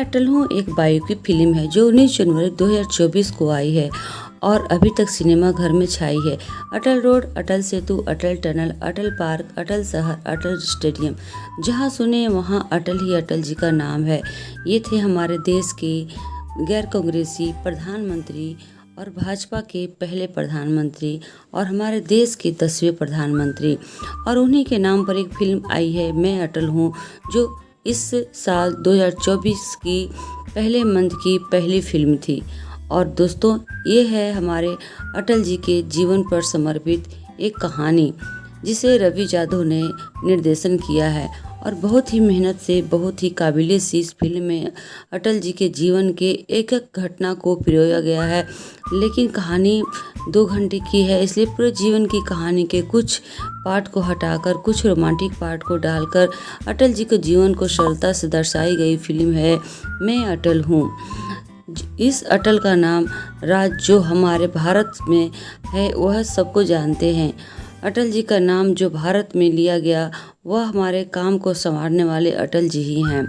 अटल हूँ एक biopic film है जो 19 जनवरी 2024 को आई है और अभी तक सिनेमा घर में छाई है। अटल रोड, अटल सेतु, अटल टनल, अटल पार्क, अटल शहर, अटल स्टेडियम, जहाँ सुने वहाँ अटल ही अटल जी का नाम है। ये थे हमारे देश के गैर कांग्रेसी प्रधानमंत्री और भाजपा के पहले प्रधानमंत्री और हमारे देश के 10वें प्रधानमंत्री, और उन्हीं के नाम पर एक फिल्म आई है मैं अटल हूँ, जो इस साल 2024 की पहले मंथ की पहली फिल्म थी। और दोस्तों, ये है हमारे अटल जी के जीवन पर समर्पित एक कहानी जिसे रवि यादव ने निर्देशन किया है और बहुत ही मेहनत से, बहुत ही काबिलियत से इस फिल्म में अटल जी के जीवन के एक एक घटना को पिरोया गया है। लेकिन कहानी 2 घंटे की है, इसलिए पूरे जीवन की कहानी के कुछ पार्ट को हटाकर, कुछ रोमांटिक पार्ट को डालकर अटल जी के जीवन को सरलता से दर्शाई गई फिल्म है मैं अटल हूँ। इस अटल का नाम राज जो हमारे भारत में है वह सबको जानते हैं। अटल जी का नाम जो भारत में लिया गया वह हमारे काम को संवारने वाले अटल जी ही हैं।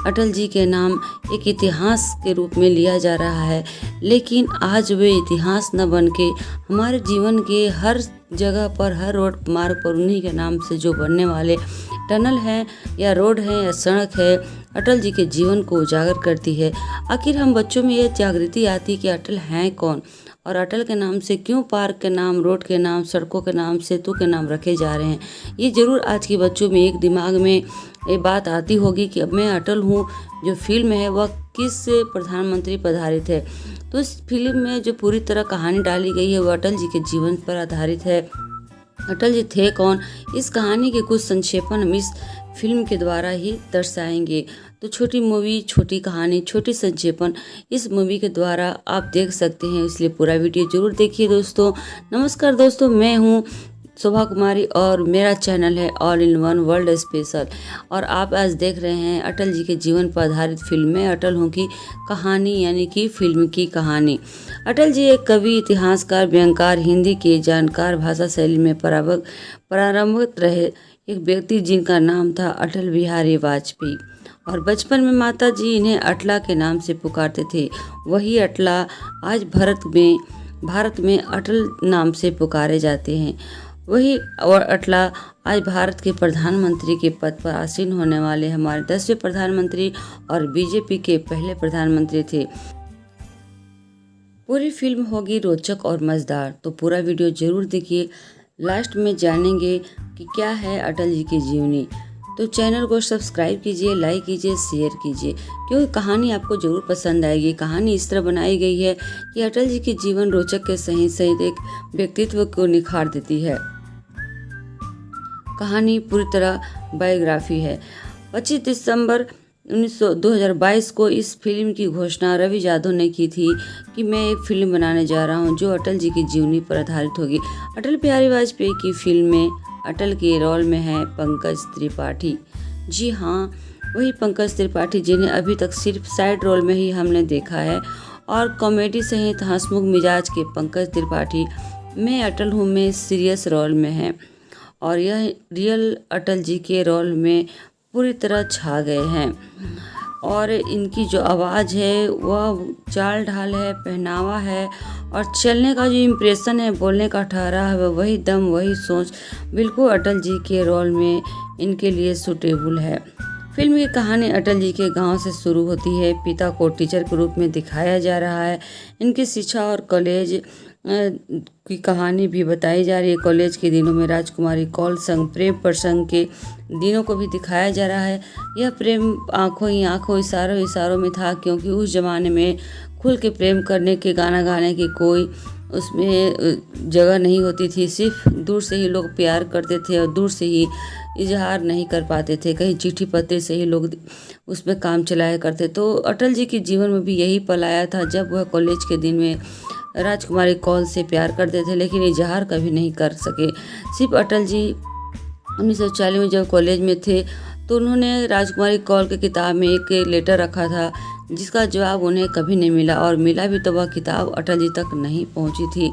अटल जी के नाम एक इतिहास के रूप में लिया जा रहा है, लेकिन आज वे इतिहास न बन के हमारे जीवन के हर जगह पर, हर रोड मार्ग पर उन्हीं के नाम से जो बनने वाले टनल है या रोड है या सड़क है, अटल जी के जीवन को उजागर करती है। आखिर हम बच्चों में ये जागृति आती कि अटल हैं कौन और अटल के नाम से क्यों पार्क के नाम, रोड के नाम, सड़कों के नाम, सेतु के नाम रखे जा रहे हैं। ये जरूर आज के बच्चों में एक दिमाग में ये बात आती होगी कि अब मैं अटल हूँ जो फिल्म है वह किस प्रधानमंत्री पर आधारित है। तो इस फिल्म में जो पूरी तरह कहानी डाली गई है वह अटल जी के जीवन पर आधारित है। अटल जी थे कौन, इस कहानी के कुछ संक्षेपण हम इस फिल्म के द्वारा ही दर्शाएंगे। तो छोटी मूवी, छोटी कहानी, छोटी संक्षेपण इस मूवी के द्वारा आप देख सकते हैं, इसलिए पूरा वीडियो जरूर देखिए दोस्तों। नमस्कार दोस्तों, मैं हूँ शोभा कुमारी और मेरा चैनल है all in one world special, और आप आज देख रहे हैं अटल जी के जीवन पर आधारित फिल्म में अटल हूँ की कहानी, यानी कि फिल्म की कहानी। अटल जी एक कवि, इतिहासकार, व्यंगकार, हिंदी के जानकार, भाषा शैली में प्रारंभिक रहे एक व्यक्ति जिनका नाम था अटल बिहारी वाजपेयी, और बचपन में माता जी इन्हें अटला के नाम से पुकारते थे। वही अटला आज भारत में अटल नाम से पुकारे जाते हैं। वही और अटला आज भारत के प्रधानमंत्री के पद पर आसीन होने वाले हमारे 10वें प्रधानमंत्री और बीजेपी के पहले प्रधानमंत्री थे। पूरी फिल्म होगी रोचक और मज़ेदार, तो पूरा वीडियो जरूर देखिए। लास्ट में जानेंगे कि क्या है अटल जी की जीवनी। तो चैनल को सब्सक्राइब कीजिए, लाइक कीजिए, शेयर कीजिए, क्योंकि कहानी आपको जरूर पसंद आएगी। कहानी इस तरह बनाई गई है कि अटल जी की जीवन रोचक के सहित एक व्यक्तित्व को निखार देती है। कहानी पूरी तरह बायोग्राफी है। 25 दिसंबर 2022 को इस फिल्म की घोषणा रवि यादव ने की थी कि मैं एक फिल्म बनाने जा रहा हूं जो अटल जी की जीवनी पर आधारित होगी। अटल बिहारी वाजपेयी की फिल्म में अटल के रोल में है पंकज त्रिपाठी। जी हाँ, वही पंकज त्रिपाठी जिन्हें अभी तक सिर्फ साइड रोल में ही हमने देखा है, और कॉमेडी सहित हंसमुख मिजाज के पंकज त्रिपाठी मैं अटल हूँ में सीरियस रोल में है, और यह रियल अटल जी के रोल में पूरी तरह छा गए हैं। और इनकी जो आवाज़ है वह चाल ढाल है, पहनावा है, और चलने का जो इम्प्रेशन है, बोलने का ठहराव है, वही दम, वही सोच बिल्कुल अटल जी के रोल में इनके लिए सूटेबल है। फिल्म की कहानी अटल जी के गांव से शुरू होती है। पिता को टीचर के रूप में दिखाया जा रहा है। इनकी शिक्षा और कॉलेज की कहानी भी बताई जा रही है। कॉलेज के दिनों में राजकुमारी कौल संग प्रेम प्रसंग के दिनों को भी दिखाया जा रहा है। यह प्रेम आंखों ही आंखों, इशारों इशारों में था, क्योंकि उस जमाने में खुल के प्रेम करने के, गाना गाने की कोई उसमें जगह नहीं होती थी। सिर्फ दूर से ही लोग प्यार करते थे और दूर से ही इजहार नहीं कर पाते थे, कहीं चिट्ठी पत्र से ही लोग उसमें काम चलाया करते। तो अटल जी के जीवन में भी यही पल आया था जब वह कॉलेज के दिन में राजकुमारी कौल से प्यार करते थे, लेकिन इजहार कभी नहीं कर सके। सिर्फ अटल जी 1940 में जब कॉलेज में थे तो उन्होंने राजकुमारी कौल के किताब में एक लेटर रखा था जिसका जवाब उन्हें कभी नहीं मिला, और मिला भी तो वह किताब अटल जी तक नहीं पहुंची थी।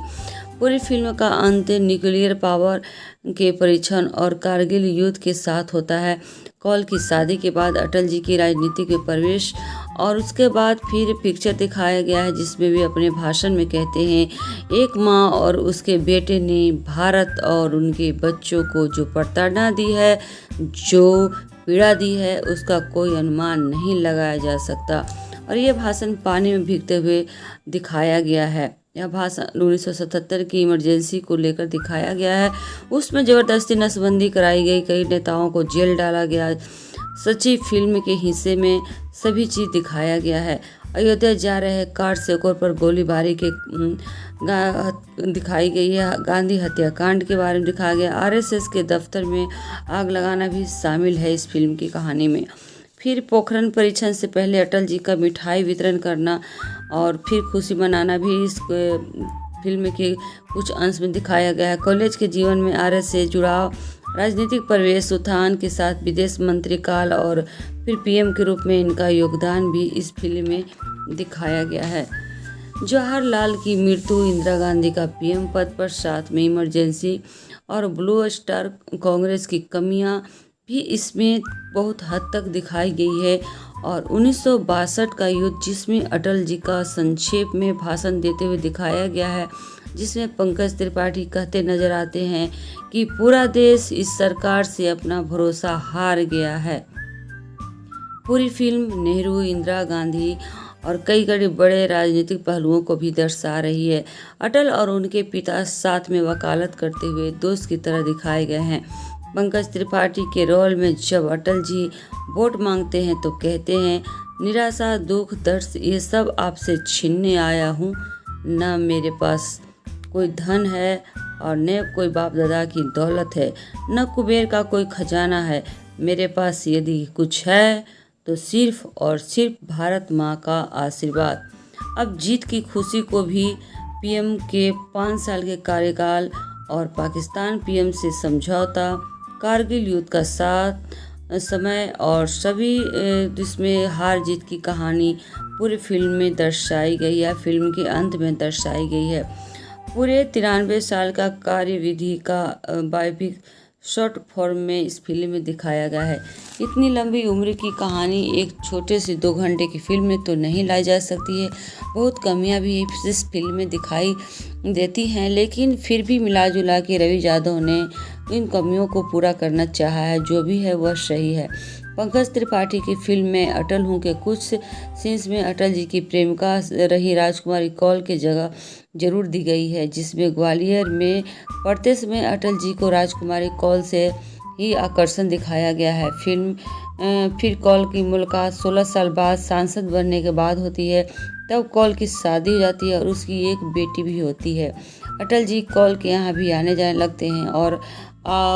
पूरी फिल्म का अंत न्यूक्लियर पावर के परीक्षण और कारगिल युद्ध के साथ होता है। कौल की शादी के बाद अटल जी की राजनीति में प्रवेश और उसके बाद फिर पिक्चर दिखाया गया है जिसमें वे अपने भाषण में कहते हैं, एक माँ और उसके बेटे ने भारत और उनके बच्चों को जो प्रताड़ना दी है, जो पीड़ा दी है, उसका कोई अनुमान नहीं लगाया जा सकता। और ये भाषण पानी में भीगते हुए दिखाया गया है। यह भाषण 1977 की इमरजेंसी को लेकर दिखाया गया है। उसमें ज़बरदस्ती नसबंदी कराई गई, कई नेताओं को जेल डाला गया। सच्ची फिल्म के हिस्से में सभी चीज़ दिखाया गया है। अयोध्या जा रहे कार सेवकों पर गोलीबारी के दिखाई गई है। गांधी हत्याकांड के बारे में दिखाया गया। आरएसएस के दफ्तर में आग लगाना भी शामिल है इस फिल्म की कहानी में। फिर पोखरण परीक्षण से पहले अटल जी का मिठाई वितरण करना और फिर खुशी मनाना भी इस फिल्म के कुछ अंश में दिखाया गया है। कॉलेज के जीवन में आरएस से जुड़ाव, राजनीतिक प्रवेश, उत्थान के साथ विदेश मंत्री काल और फिर पीएम के रूप में इनका योगदान भी इस फिल्म में दिखाया गया है। जवाहरलाल की मृत्यु, इंदिरा गांधी का पीएम पद पर, साथ में इमरजेंसी और ब्लू स्टार कांग्रेस की कमियां भी इसमें बहुत हद तक दिखाई गई है। और 1962 का युद्ध जिसमें अटल जी का संक्षेप में भाषण देते हुए दिखाया गया है, जिसमें पंकज त्रिपाठी कहते नजर आते हैं कि पूरा देश इस सरकार से अपना भरोसा हार गया है। पूरी फिल्म नेहरू, इंदिरा गांधी और कई बड़े राजनीतिक पहलुओं को भी दर्शा रही है। अटल और उनके पिता साथ में वकालत करते हुए दोस्त की तरह दिखाए गए हैं। पंकज त्रिपाठी के रोल में जब अटल जी वोट मांगते हैं तो कहते हैं, निराशा, दुख, दर्द ये सब आपसे छीनने आया हूँ। न मेरे पास कोई धन है और न कोई बाप दादा की दौलत है, न कुबेर का कोई खजाना है। मेरे पास यदि कुछ है तो सिर्फ और सिर्फ भारत माँ का आशीर्वाद। अब जीत की खुशी को भी पीएम के 5 साल के कार्यकाल और पाकिस्तान पीएम से समझौता, कारगिल युद्ध का साथ समय और सभी जिसमें हार जीत की कहानी पूरी फिल्म में दर्शाई गई है, फिल्म के अंत में दर्शाई गई है। पूरे 93 साल का कार्यविधि का बायोपिक शॉर्ट फॉर्म में इस फिल्म में दिखाया गया है। इतनी लंबी उम्र की कहानी एक छोटे से 2 घंटे की फिल्म में तो नहीं लाई जा सकती है। बहुत कमियां भी इस फिल्म में दिखाई देती हैं, लेकिन फिर भी मिला जुला के रवि यादव ने इन कमियों को पूरा करना चाहा है। जो भी है वह सही है। पंकज त्रिपाठी की फिल्म में अटल हूँ के कुछ सीन्स में अटल जी की प्रेमिका रही राजकुमारी कौल की जगह जरूर दी गई है, जिसमें ग्वालियर में पढ़ते समय अटल जी को राजकुमारी कौल से ही आकर्षण दिखाया गया है। फिर कौल की मुलाकात 16 साल बाद सांसद बनने के बाद होती है। तब कौल की शादी हो जाती है और उसकी एक बेटी भी होती है। अटल जी कौल के यहाँ भी आने जाने लगते हैं और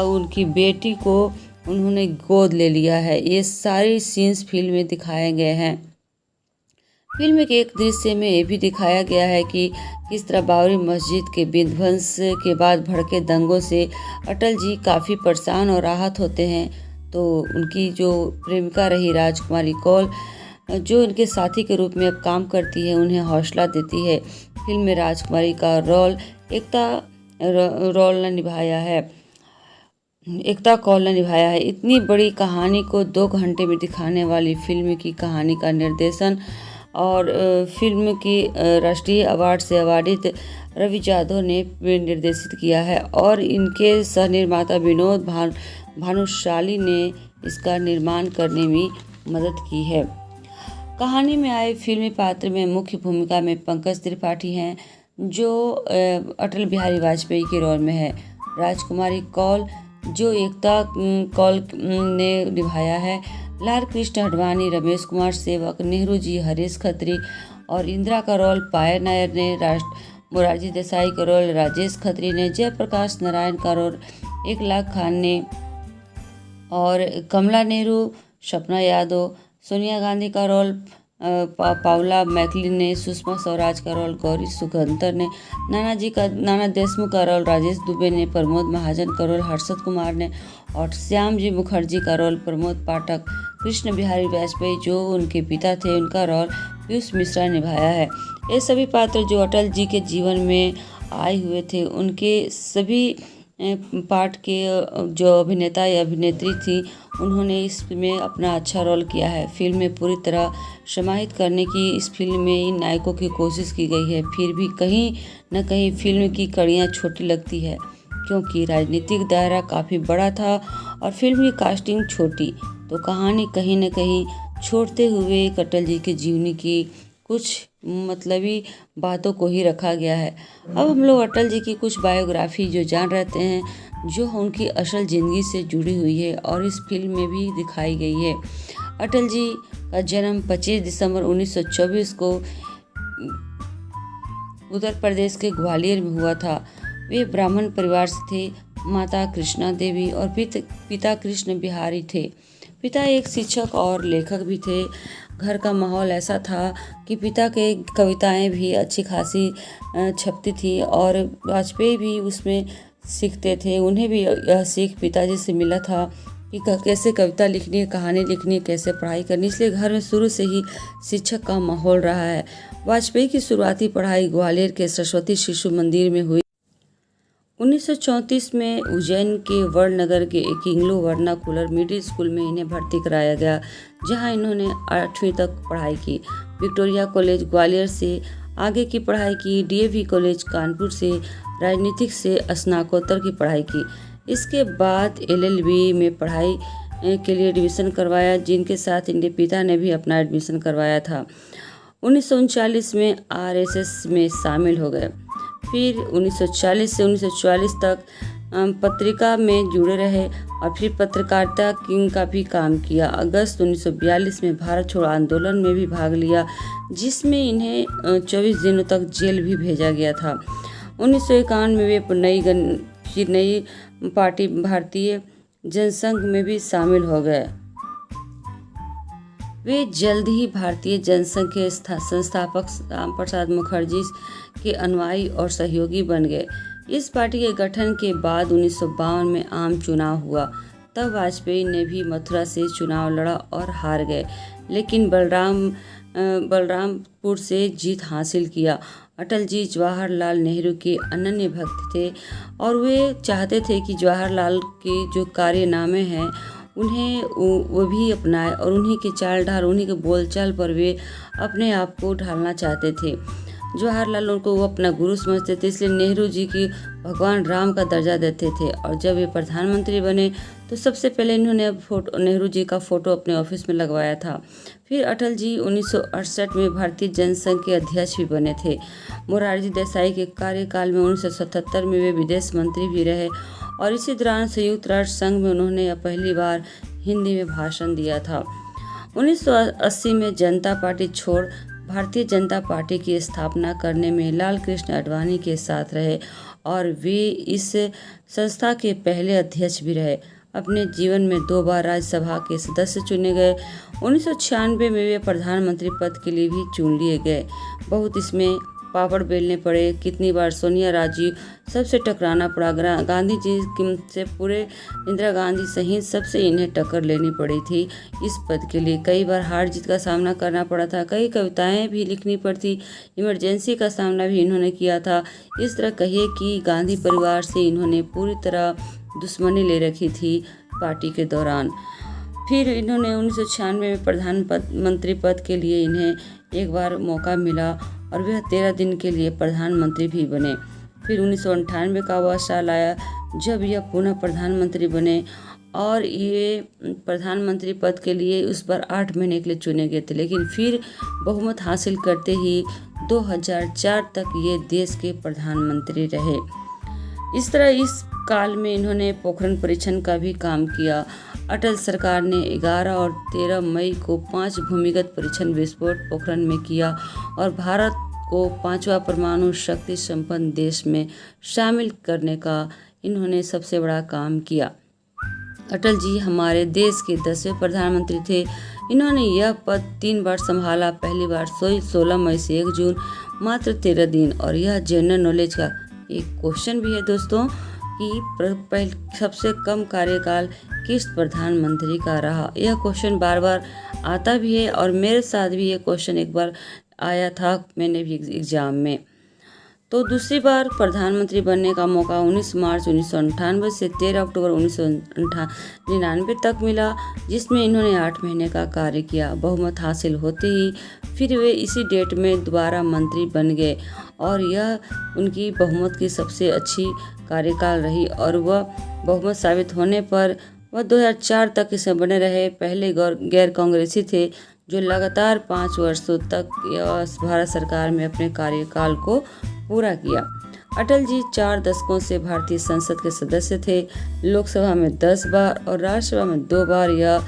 उनकी बेटी को उन्होंने गोद ले लिया है। ये सारे सीन्स फिल्म में दिखाए गए हैं। फिल्म के एक दृश्य में ये भी दिखाया गया है कि किस तरह बाबरी मस्जिद के विध्वंस के बाद भड़के दंगों से अटल जी काफ़ी परेशान और राहत होते हैं। तो उनकी जो प्रेमिका रही राजकुमारी कौल, जो इनके साथी के रूप में अब काम करती है, उन्हें हौसला देती है। फिल्म में राजकुमारी का रोल एकता कौल ने निभाया है। इतनी बड़ी कहानी को 2 घंटे में दिखाने वाली फिल्म की कहानी का निर्देशन और फिल्म की राष्ट्रीय अवार्ड से अवार्डित रवि यादव ने निर्देशित किया है और इनके सह निर्माता विनोद भानुशाली ने इसका निर्माण करने में मदद की है। कहानी में आए फिल्मी पात्र में मुख्य भूमिका में पंकज त्रिपाठी हैं, जो अटल बिहारी वाजपेयी के रोल में है। राजकुमारी कौल जो एकता कौल ने निभाया है। लाल कृष्ण अडवाणी, रमेश कुमार सेवक, नेहरू जी हरीश खत्री और इंदिरा का रोल पायल नायर ने, मोरारजी देसाई का रोल राजेश खत्री ने, जयप्रकाश नारायण का रोल 1 लाख खान ने और कमला नेहरू, सपना यादव, सोनिया गांधी का रोल पाउला मैकलिन ने, सुषमा स्वराज का रोल गौरी सुगंतर ने, नाना देशमुख का रोल राजेश दुबे ने, प्रमोद महाजन का रोल हर्षद कुमार ने और श्याम जी मुखर्जी का रोल प्रमोद पाठक, कृष्ण बिहारी वाजपेयी जो उनके पिता थे उनका रोल पीयूष मिश्रा ने निभाया है। ये सभी पात्र जो अटल जी के जीवन में आए हुए थे, उनके सभी पार्ट के जो अभिनेता या अभिनेत्री थी, उन्होंने इसमें अपना अच्छा रोल किया है। फिल्म में पूरी तरह समाहित करने की इस फिल्म में इन नायकों की कोशिश की गई है। फिर भी कहीं न कहीं फिल्म की कड़ियाँ छोटी लगती है, क्योंकि राजनीतिक दायरा काफ़ी बड़ा था और फिल्म की कास्टिंग छोटी, तो कहानी कहीं न कहीं छोड़ते हुए अटल जी की जीवनी की कुछ मतलबी बातों को ही रखा गया है। अब हम लोग अटल जी की कुछ बायोग्राफी जो जान रहते हैं, जो उनकी असल ज़िंदगी से जुड़ी हुई है और इस फिल्म में भी दिखाई गई है। अटल जी का जन्म 25 दिसंबर 1924 को उत्तर प्रदेश के ग्वालियर में हुआ था। वे ब्राह्मण परिवार से थे। माता कृष्णा देवी और पिता कृष्ण बिहारी थे। पिता एक शिक्षक और लेखक भी थे। घर का माहौल ऐसा था कि पिता के कविताएं भी अच्छी खासी छपती थी और वाजपेयी भी उसमें सीखते थे। उन्हें भी यह सीख पिताजी से मिला था कि कैसे कविता लिखनी है, कहानी लिखनी है, कैसे पढ़ाई करनी, इसलिए घर में शुरू से ही शिक्षक का माहौल रहा है। वाजपेयी की शुरुआती पढ़ाई ग्वालियर के सरस्वती शिशु मंदिर में हुई। 1934 में उज्जैन के वड़नगर के एक इंग्लो वर्नाकुलर मिडिल स्कूल में इन्हें भर्ती कराया गया, जहां इन्होंने 8वीं तक पढ़ाई की। विक्टोरिया कॉलेज ग्वालियर से आगे की पढ़ाई की। डीएवी कॉलेज कानपुर से राजनीतिक से स्नातकोत्तर की पढ़ाई की। इसके बाद एलएलबी में पढ़ाई के लिए एडमिशन करवाया, जिनके साथ इनके पिता ने भी अपना एडमिशन करवाया था। 1939 में आरएसएस में शामिल हो गए। फिर 1940 से 1944 तक पत्रिका में जुड़े रहे और फिर पत्रकारिता का भी काम किया। अगस्त 1942 में भारत छोड़ो आंदोलन में भी भाग लिया, जिसमें इन्हें 24 दिनों तक जेल भी भेजा गया था। 1951 में वे नई पार्टी भारतीय जनसंघ में भी शामिल हो गए। वे जल्द ही भारतीय जनसंघ के संस्थापक श्यामा प्रसाद मुखर्जी के अनुयायी और सहयोगी बन गए। इस पार्टी के गठन के बाद 1952 में आम चुनाव हुआ। तब वाजपेयी ने भी मथुरा से चुनाव लड़ा और हार गए, लेकिन बलरामपुर से जीत हासिल किया। अटल जी जवाहरलाल नेहरू के अनन्य भक्त थे और वे चाहते थे कि जवाहरलाल के जो कारनामे हैं उन्हें वो भी अपनाए और उन्हीं के चाल ढाल, उन्हीं के बोलचाल पर वे अपने आप को ढालना चाहते थे। जवाहरलाल उनको वो अपना गुरु समझते थे, इसलिए नेहरू जी की भगवान राम का दर्जा देते थे। और जब वे प्रधानमंत्री बने तो सबसे पहले इन्होंने नेहरू जी का फ़ोटो अपने ऑफिस में लगवाया था। फिर अटल जी 1968 में भारतीय जनसंघ के अध्यक्ष भी बने थे। मोरारजी देसाई के कार्यकाल में 1977 में वे विदेश मंत्री भी रहे और इसी दौरान संयुक्त राष्ट्र संघ में उन्होंने पहली बार हिंदी में भाषण दिया था। 1980 में जनता पार्टी छोड़ भारतीय जनता पार्टी की स्थापना करने में लाल कृष्ण आडवाणी के साथ रहे और वे इस संस्था के पहले अध्यक्ष भी रहे। अपने जीवन में 2 बार राज्यसभा के सदस्य चुने गए। 1996 में वे प्रधानमंत्री पद के लिए भी चुन लिए गए। बहुत इसमें पापड़ बेलने पड़े, कितनी बार सोनिया राजीव सबसे टकराना पड़ा। गांधी जी से पूरे इंदिरा गांधी सहित सबसे इन्हें टक्कर लेनी पड़ी थी इस पद के लिए। कई बार हार जीत का सामना करना पड़ा था, कई कविताएं भी लिखनी पड़ती, इमरजेंसी का सामना भी इन्होंने किया था। इस तरह कहिए कि गांधी परिवार से इन्होंने पूरी तरह दुश्मनी ले रखी थी पार्टी के दौरान। फिर इन्होंने 1996 में प्रधानमंत्री पद के लिए इन्हें एक बार मौका मिला और वह 13 दिन के लिए प्रधानमंत्री भी बने। फिर 1998 का वह साल आया जब यह पुनः प्रधानमंत्री बने और ये प्रधानमंत्री पद के लिए उस बार 8 महीने के लिए चुने गए थे, लेकिन फिर बहुमत हासिल करते ही 2004 तक ये देश के प्रधानमंत्री रहे। इस तरह इस काल में इन्होंने पोखरण परीक्षण का भी काम किया। अटल सरकार ने 11 और 13 मई को 5 भूमिगत परीक्षण विस्फोट पोखरण में किया और भारत को 5वां परमाणु शक्ति संपन्न देश में शामिल करने का इन्होंने सबसे बड़ा काम किया। अटल जी हमारे देश के 10वें प्रधानमंत्री थे। इन्होंने यह पद 3 बार संभाला। पहली बार 16 मई से 1 जून, मात्र 13 दिन। और यह जनरल नॉलेज का एक क्वेश्चन भी है दोस्तों कि सबसे कम कार्यकाल किस प्रधानमंत्री का रहा। यह क्वेश्चन बार बार आता भी है और मेरे साथ भी ये क्वेश्चन एक बार आया था, मैंने भी एग्जाम में। तो दूसरी बार प्रधानमंत्री बनने का मौका 19 मार्च 1998 से 13 अक्टूबर 1999 तक मिला, जिसमें इन्होंने 8 महीने का कार्य किया। बहुमत हासिल होते ही फिर वे इसी डेट में दोबारा मंत्री बन गए और यह उनकी बहुमत की सबसे अच्छी कार्यकाल रही और वह बहुमत साबित होने पर वह 2004 तक इसमें बने रहे। पहले गैर कांग्रेसी थे जो लगातार 5 वर्षों तक भारत सरकार में अपने कार्यकाल को पूरा किया। अटल जी 4 दशकों से भारतीय संसद के सदस्य थे। लोकसभा में 10 बार और राज्यसभा में 2 बार यह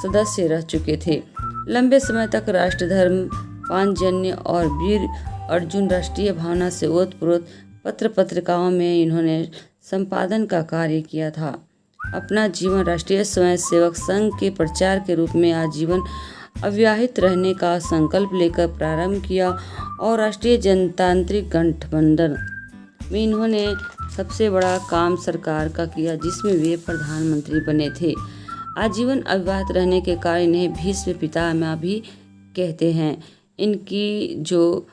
सदस्य रह चुके थे। लंबे समय तक राष्ट्रधर्म, पांचजन्य और वीर अर्जुन राष्ट्रीय भावना से ओतप्रोत पत्र पत्रिकाओं में इन्होंने संपादन का कार्य किया था। अपना जीवन राष्ट्रीय स्वयंसेवक संघ के प्रचार के रूप में आजीवन अविवाहित रहने का संकल्प लेकर प्रारंभ किया और राष्ट्रीय जनतांत्रिक गठबंधन में इन्होंने सबसे बड़ा काम सरकार का किया, जिसमें वे प्रधानमंत्री बने थे। आजीवन अविवाहित रहने के कारण इन्हें भीष्म पितामह भी कहते हैं। इनकी जो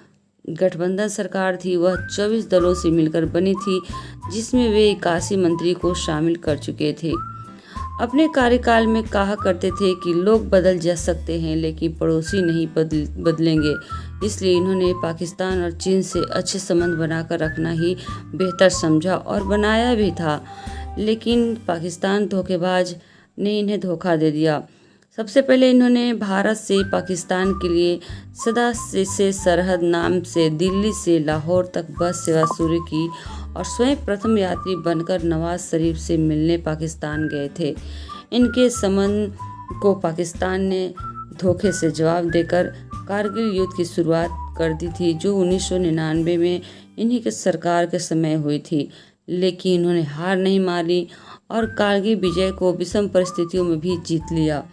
गठबंधन सरकार थी वह 24 दलों से मिलकर बनी थी, जिसमें वे 81 मंत्री को शामिल कर चुके थे। अपने कार्यकाल में कहा करते थे कि लोग बदल जा सकते हैं लेकिन पड़ोसी नहीं बदलेंगे, इसलिए इन्होंने पाकिस्तान और चीन से अच्छे संबंध बनाकर रखना ही बेहतर समझा और बनाया भी था। लेकिन पाकिस्तान धोखेबाज ने इन्हें धोखा दे दिया। सबसे पहले इन्होंने भारत से पाकिस्तान के लिए सदा से सरहद नाम से दिल्ली से लाहौर तक बस सेवा शुरू की और स्वयं प्रथम यात्री बनकर नवाज शरीफ से मिलने पाकिस्तान गए थे। इनके संबंध को पाकिस्तान ने धोखे से जवाब देकर कारगिल युद्ध की शुरुआत कर दी थी, जो 1999 में इन्हीं के सरकार के समय हुई थी। लेकिन इन्होंने हार नहीं मानी और कारगिल विजय को विषम परिस्थितियों में भी जीत लिया।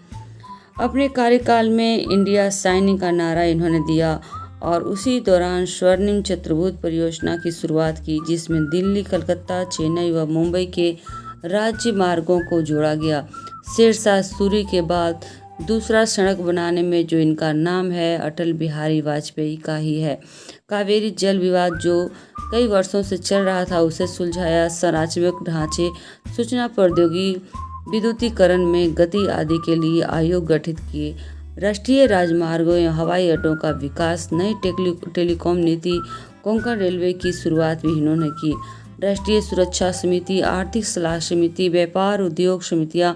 अपने कार्यकाल में इंडिया शाइनिंग का नारा इन्होंने दिया और उसी दौरान स्वर्णिम चतुर्भुज परियोजना की शुरुआत की, जिसमें दिल्ली, कलकत्ता, चेन्नई व मुंबई के राज्य मार्गों को जोड़ा गया। शेरशाह सूरी के बाद दूसरा सड़क बनाने में जो इनका नाम है अटल बिहारी वाजपेयी का ही है। कावेरी जल विवाद जो कई वर्षों से चल रहा था उसे सुलझाया। संरचनात्मक ढांचे, सूचना प्रौद्योगिकी, विद्युतीकरण में गति आदि के लिए आयोग गठित किए। राष्ट्रीय राजमार्गों या हवाई अड्डों का विकास, नई टेलीकॉम नीति, कोंकण रेलवे की शुरुआत भी इन्होंने की। राष्ट्रीय सुरक्षा समिति, आर्थिक सलाह समिति, व्यापार उद्योग समितियां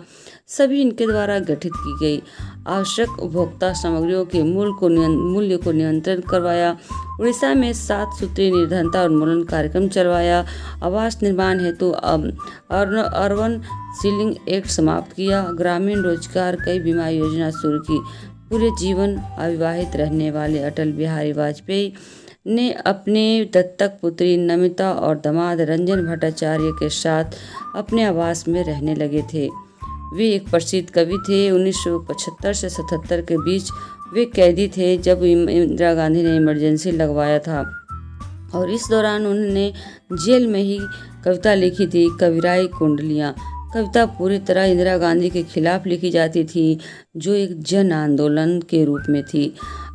सभी इनके द्वारा गठित की गई। आवश्यक उपभोक्ता सामग्रियों के मूल्य को नियंत्रण करवाया। उड़ीसा में 7 सूत्रीय निर्धनता उन्मूलन कार्यक्रम चलवाया। आवास निर्माण हेतु अर्बन सीलिंग एक्ट समाप्त किया। ग्रामीण रोजगार कई बीमा योजना शुरू की। पूरे जीवन अविवाहित रहने वाले अटल बिहारी वाजपेयी ने अपने दत्तक पुत्री नमिता और दामाद रंजन भट्टाचार्य के साथ अपने आवास में रहने लगे थे। वे एक प्रसिद्ध कवि थे। 1975 से 77 के बीच वे कैदी थे जब इंदिरा गांधी ने इमरजेंसी लगवाया था और इस दौरान उन्होंने जेल में ही कविता लिखी थी, कविराई कुंडलियाँ। कविता पूरी तरह इंदिरा गांधी के खिलाफ लिखी जाती थी, जो एक जन आंदोलन के रूप में थी।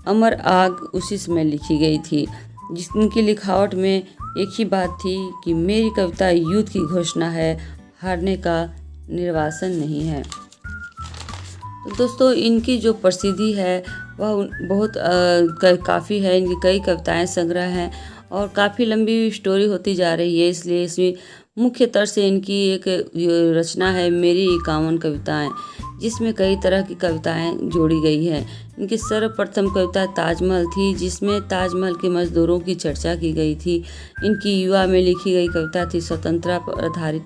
अमर आग उसी समय लिखी गई थी, जिनकी लिखावट में एक ही बात थी कि मेरी कविता युद्ध की घोषणा है, हारने का निर्वासन नहीं है। तो दोस्तों, इनकी जो प्रसिद्धि है वह बहुत काफ़ी है। इनकी कई कविताएं संग्रह हैं और काफ़ी लंबी स्टोरी होती जा रही है, इसलिए इसमें मुख्यतः से इनकी एक रचना है मेरी 51 कविताएं, जिसमें कई तरह की कविताएं जोड़ी गई हैं। इनकी सर्वप्रथम कविता ताजमहल थी, जिसमें ताजमहल के मजदूरों की चर्चा की गई थी। इनकी युवा में लिखी गई कविता थी स्वतंत्रता पर आधारित,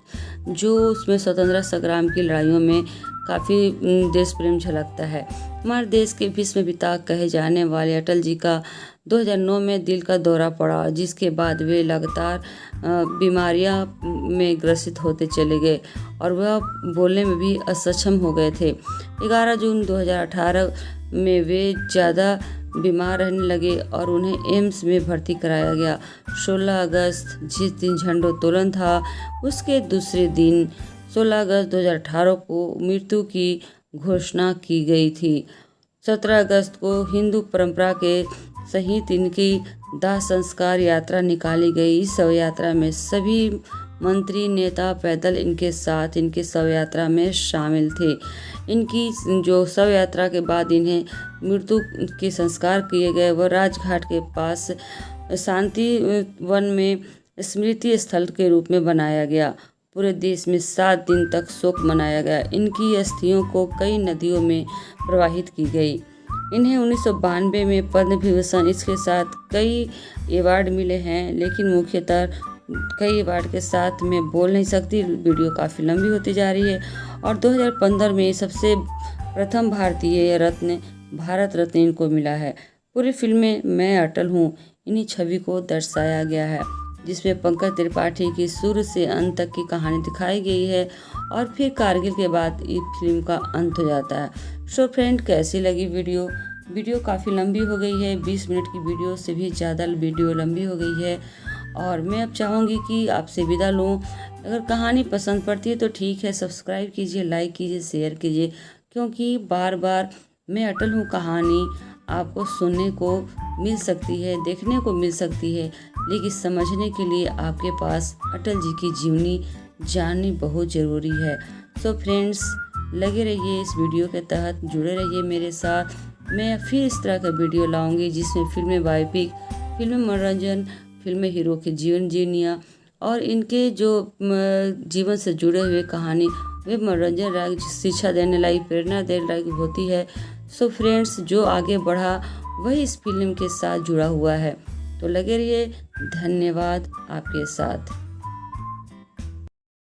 जो उसमें स्वतंत्रता संग्राम की लड़ाइयों में काफ़ी देश प्रेम झलकता है। हमारे देश के भीष्म पिता कहे जाने वाले अटल जी का 2009 में दिल का दौरा पड़ा, जिसके बाद वे लगातार बीमारियां में ग्रसित होते चले गए और वह बोलने में भी असक्षम हो गए थे। 11 जून 2018 में वे ज़्यादा बीमार रहने लगे और उन्हें एम्स में भर्ती कराया गया। 16 अगस्त जिस दिन झंडोत्तोलन था, उसके दूसरे दिन 16 अगस्त 2018 को मृत्यु की घोषणा की गई थी। 17 अगस्त को हिंदू परंपरा के सहित इनकी दाह संस्कार यात्रा निकाली गई। इस शव यात्रा में सभी मंत्री नेता पैदल इनके साथ इनके शव यात्रा में शामिल थे। इनकी जो शव यात्रा के बाद इन्हें मृत्यु के संस्कार किए गए। वह राजघाट के पास शांति वन में स्मृति स्थल के रूप में बनाया गया। पूरे देश में 7 दिन तक शोक मनाया गया। इनकी अस्थियों को कई नदियों में प्रवाहित की गई। इन्हें 1992 में पद्म विभूषण, इसके साथ कई अवार्ड मिले हैं, लेकिन मुख्यतः कई अवार्ड के साथ मैं बोल नहीं सकती, वीडियो काफ़ी लंबी होती जा रही है। और 2015 में सबसे प्रथम भारतीय रत्न भारत रत्न इनको मिला है। पूरी फिल्म में मैं अटल हूँ इन्हीं छवि को दर्शाया गया है, जिसमें पंकज त्रिपाठी की शुरू से अंत तक की कहानी दिखाई गई है और फिर कारगिल के बाद इस फिल्म का अंत हो जाता है। सो फ्रेंड, कैसी लगी वीडियो काफ़ी लंबी हो गई है, 20 मिनट की वीडियो से भी ज़्यादा वीडियो लंबी हो गई है। और मैं अब चाहूँगी कि आपसे विदा लूँ। अगर कहानी पसंद पड़ती है तो ठीक है, सब्सक्राइब कीजिए, लाइक कीजिए, शेयर कीजिए, क्योंकि बार बार मैं अटल हूँ कहानी आपको सुनने को मिल सकती है, देखने को मिल सकती है, लेकिन समझने के लिए आपके पास अटल जी की जीवनी जाननी बहुत ज़रूरी है। सो फ्रेंड्स, लगे रहिए इस वीडियो के तहत, जुड़े रहिए मेरे साथ। मैं फिर इस तरह का वीडियो लाऊंगी जिसमें फिल्में बायोपिक, फिल्में मनोरंजन, फिल्में हीरो के जीवन जीवनियाँ और इनके जो जीवन से जुड़े हुए कहानी वे मनोरंजन लायक, शिक्षा देने लायक, प्रेरणा देने लायक होती है। सो फ्रेंड्स, जो आगे बढ़ा वही इस फिल्म के साथ जुड़ा हुआ है। तो लगे रहिए। धन्यवाद आपके साथ।